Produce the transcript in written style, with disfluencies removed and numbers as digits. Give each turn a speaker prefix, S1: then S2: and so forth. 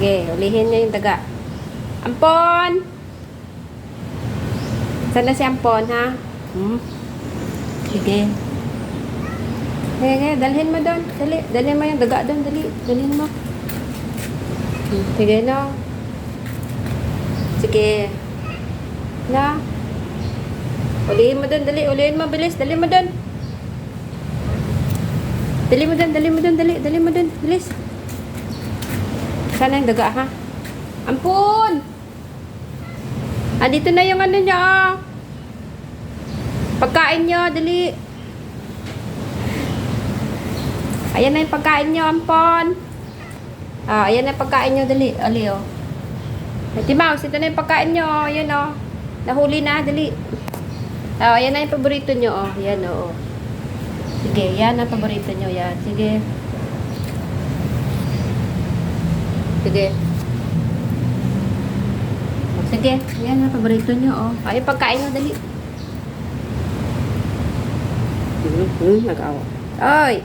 S1: Sige, ulihin niyo yung daga. Ampon! Saan na si Ampon, ha? Sige. Sige, dalhin mo doon. Dali. Dalhin mo yung daga doon. Dali. Dalhin mo. Sige, no. Sige. Na. Ulihin mo doon. Dali. Ulihin mo. Bilis. Dali mo doon. Dali mo doon. Dali mo doon. Dali. Dali mo doon. Bilis. Sana yung daga, ha? Ampun! Dito na yung ano niya, oh. Pagkain niyo. Dali. Ayan na yung pagkain niyo, Ampon. Ayan na yung pagkain niyo. Dali. Ali, oh. Mickey Mouse, ito na yung pagkain niyo, oh. Ayan, oh. Nahuli na. Dali. Ayan na yung paborito niyo, oh. Ayan, oh. Sige, yan ang paborito niyo. Yan. Sige. Sige. Sige. Yan ang paborito niyo, oh. Ayan, pagkain niyo. Dali. Nag-awa. Oy!